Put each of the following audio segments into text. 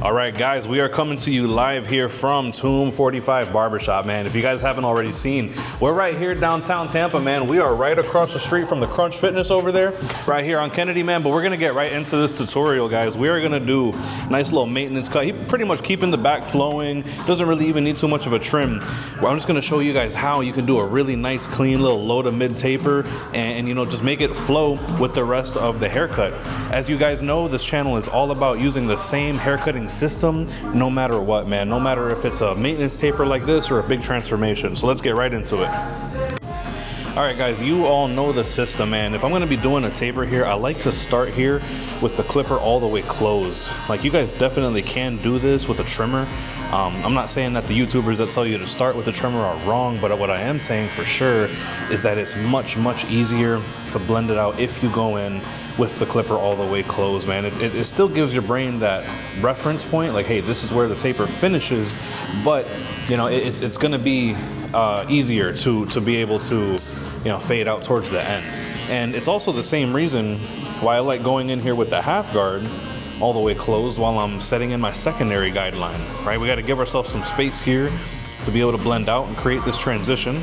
All right, guys, we are coming to you live here from Tomb 45 Barbershop, man. If you guys haven't already seen, we're right here downtown Tampa, man. We are right across the street from the Crunch Fitness over there, right here on Kennedy, man. But we're gonna get right into this tutorial, guys. We are gonna do a nice little maintenance cut. He pretty much keeping the back flowing. Doesn't really even need too much of a trim. Well, I'm just gonna show you guys how you can do a really nice, clean little low to mid taper and you know, just make it flow with the rest of the haircut. As you guys know, this channel is all about using the same haircutting system no matter what, man. No matter if it's a maintenance taper like this or a big transformation. So let's get right into it. All right, guys, you all know the system, man. If I'm gonna be doing a taper here, I like to start here with the clipper all the way closed. Like, you guys definitely can do this with a trimmer. I'm not saying that the YouTubers that tell you to start with a trimmer are wrong, but what I am saying for sure is that it's much easier to blend it out if you go in with the clipper all the way closed, man. It still gives your brain that reference point, like, hey, this is where the taper finishes, but you know, it's gonna be easier to be able to, you know, fade out towards the end. And it's also the same reason why I like going in here with the half guard all the way closed while I'm setting in my secondary guideline, right? We got to give ourselves some space here to be able to blend out and create this transition.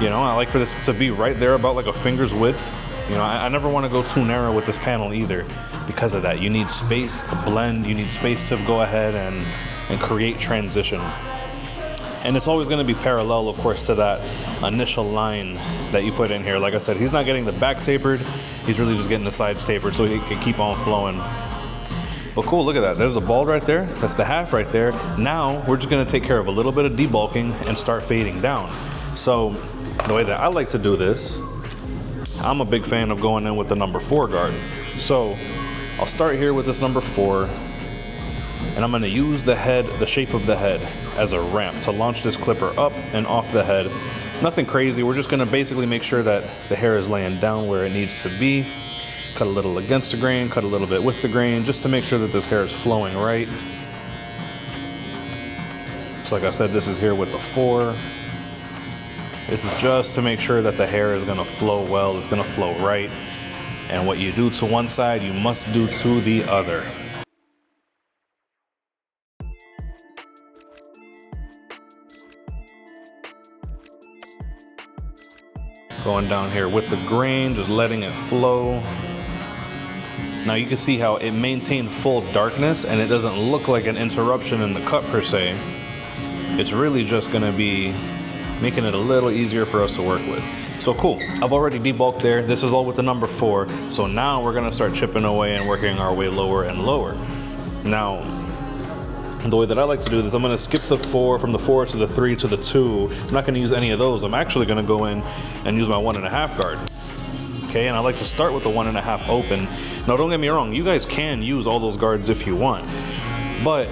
You know, I like for this to be right there about like a finger's width. You know, I never want to go too narrow with this panel either because of that. You need space to blend, you need space to go ahead and create transition. And it's always going to be parallel, of course, to that initial line that you put in here. Like I said, he's not getting the back tapered, he's really just getting the sides tapered so he can keep on flowing. But cool, look at that. There's the bald right there. That's the half right there. Now we're just gonna take care of a little bit of debulking and start fading down. So the way that I like to do this, I'm a big fan of going in with the number 4 guard. So I'll start here with this number 4, and I'm gonna use the head, the shape of the head, as a ramp to launch this clipper up and off the head. Nothing crazy. We're just gonna basically make sure that the hair is laying down where it needs to be. Cut a little against the grain, cut a little bit with the grain, just to make sure that this hair is flowing right. So like I said, this is here with the 4. This is just to make sure that the hair is gonna flow well, it's gonna flow right. And what you do to one side, you must do to the other. Going down here with the grain, just letting it flow. Now you can see how it maintained full darkness and it doesn't look like an interruption in the cut per se. It's really just gonna be making it a little easier for us to work with. So cool, I've already debulked there. This is all with the number 4. So now we're gonna start chipping away and working our way lower and lower. Now, the way that I like to do this, I'm gonna skip the 4, from the 4 to the 3 to the 2. I'm not gonna use any of those. I'm actually gonna go in and use my 1.5 guard. Okay, and I like to start with the 1.5 open. Now don't get me wrong, you guys can use all those guards if you want, but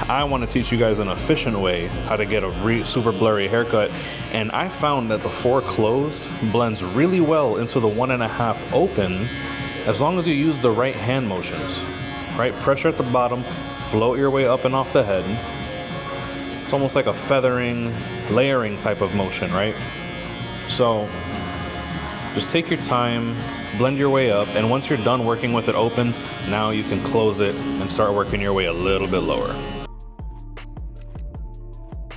I want to teach you guys an efficient way how to get a super blurry haircut. And I found that the 4 closed blends really well into the 1.5 open as long as you use the right hand motions, right? Pressure at the bottom, float your way up and off the head. It's almost like a feathering, layering type of motion, right? So just take your time, blend your way up, and once you're done working with it open, now you can close it and start working your way a little bit lower.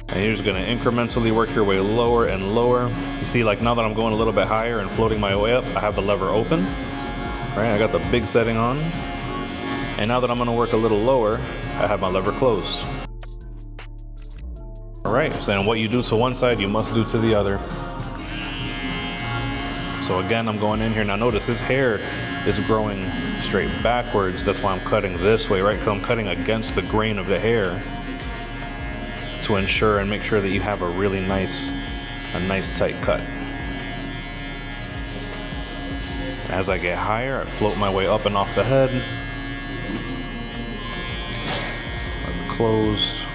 And you're just gonna incrementally work your way lower and lower. You see, like now that I'm going a little bit higher and floating my way up, I have the lever open, right? I got the big setting on. And now that I'm gonna work a little lower, I have my lever closed. All right, so then what you do to one side, you must do to the other. So again, I'm going in here. Now notice this hair is growing straight backwards. That's why I'm cutting this way, right? Because I'm cutting against the grain of the hair to ensure and make sure that you have a really nice tight cut. As I get higher, I float my way up and off the head. Closed.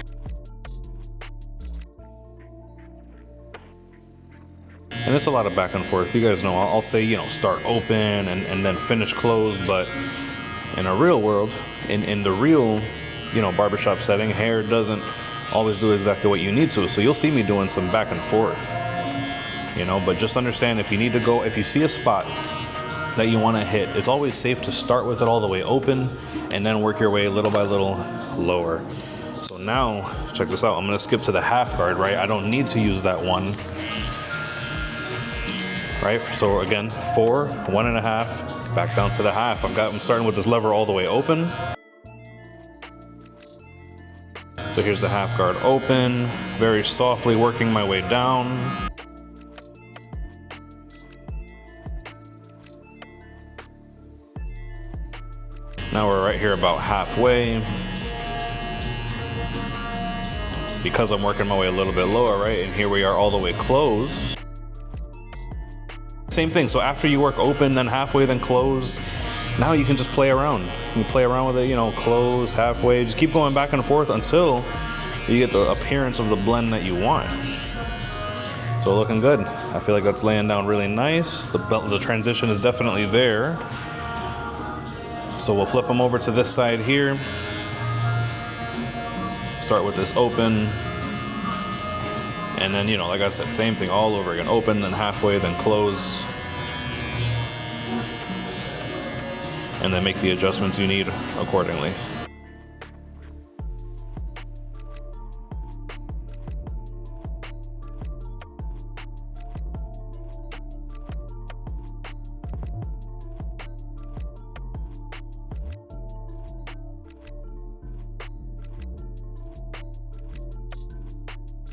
And it's a lot of back and forth. You guys know I'll say, you know, start open and then finish closed, but in a real world, in the real, you know, barbershop setting, hair doesn't always do exactly what you need to. So you'll see me doing some back and forth, you know, but just understand if you need to go, if you see a spot that you want to hit. It's always safe to start with it all the way open and then work your way little by little lower. So now, check this out. I'm going to skip to the half guard, right? I don't need to use that one, right? So again, 4, 1.5, back down to the half. I'm starting with this lever all the way open. So here's the half guard open, very softly working my way down. Now we're right here about halfway. Because I'm working my way a little bit lower, right? And here we are all the way close. Same thing, so after you work open, then halfway, then close, now you can just play around. You can play around with it, you know, close, halfway, just keep going back and forth until you get the appearance of the blend that you want. So looking good. I feel like that's laying down really nice. The transition is definitely there. So we'll flip them over to this side here. Start with this open. And then, you know, like I said, same thing all over again. Open, then halfway, then close. And then make the adjustments you need accordingly.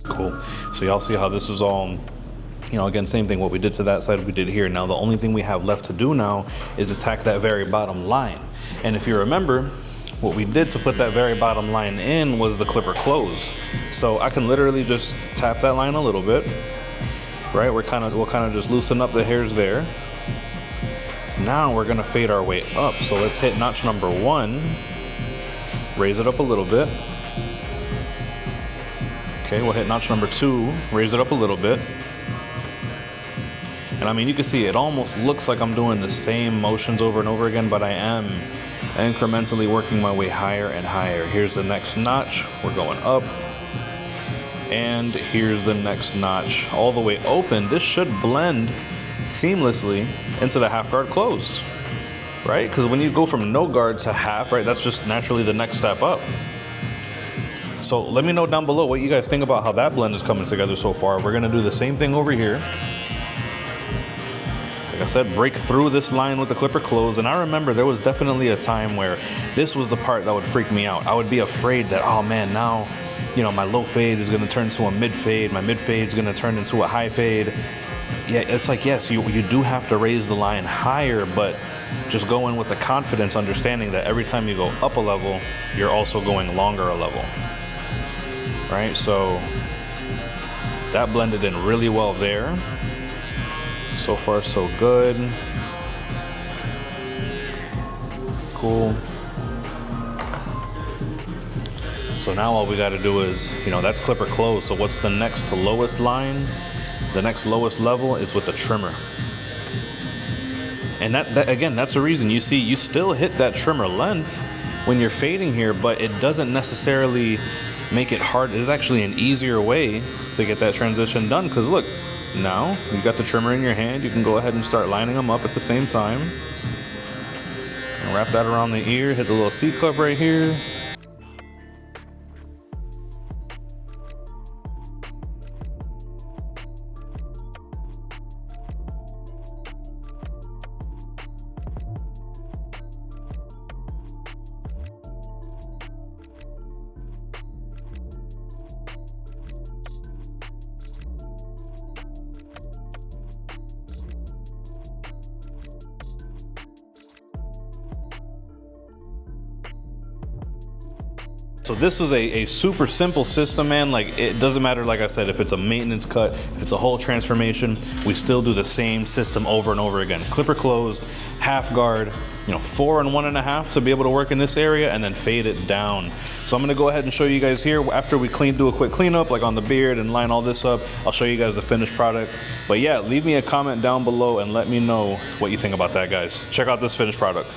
Cool. So y'all see how this is all, you know, again, same thing. What we did to that side, we did here. Now the only thing we have left to do now is attack that very bottom line. And if you remember, what we did to put that very bottom line in was the clipper closed. So I can literally just tap that line a little bit, right? We'll kind of just loosen up the hairs there. Now we're gonna fade our way up. So let's hit notch number 1, raise it up a little bit. Okay, we'll hit notch number 2, raise it up a little bit. And I mean, you can see it almost looks like I'm doing the same motions over and over again, but I am incrementally working my way higher and higher. Here's the next notch, we're going up. And here's the next notch, all the way open. This should blend seamlessly into the half guard close, right? Because when you go from no guard to half, right, that's just naturally the next step up. So let me know down below what you guys think about how that blend is coming together so far. We're gonna do the same thing over here. Like I said, break through this line with the clipper closed. And I remember there was definitely a time where this was the part that would freak me out. I would be afraid that, oh man, now, you know, my low fade is gonna turn into a mid fade. My mid fade is gonna turn into a high fade. Yeah, it's like, yes, you do have to raise the line higher, but just go in with the confidence, understanding that every time you go up a level, you're also going longer a level. Right, so that blended in really well there. So far, so good. Cool. So now all we got to do is, you know, that's clipper closed. So what's the next to lowest line? The next lowest level is with the trimmer. And that again, that's the reason you see you still hit that trimmer length when you're fading here, but it doesn't necessarily make it hard. It is actually an easier way to get that transition done, because look, now you got the trimmer in your hand, you can go ahead and start lining them up at the same time. And wrap that around the ear, hit the little C cup right here. So this is a super simple system, man. Like, it doesn't matter, like I said, if it's a maintenance cut, if it's a whole transformation, we still do the same system over and over again. Clipper closed, half guard, you know, 4 and 1.5 to be able to work in this area, and then fade it down. So I'm gonna go ahead and show you guys here after we do a quick cleanup, like on the beard and line all this up. I'll show you guys the finished product. But yeah, leave me a comment down below and let me know what you think about that, guys. Check out this finished product.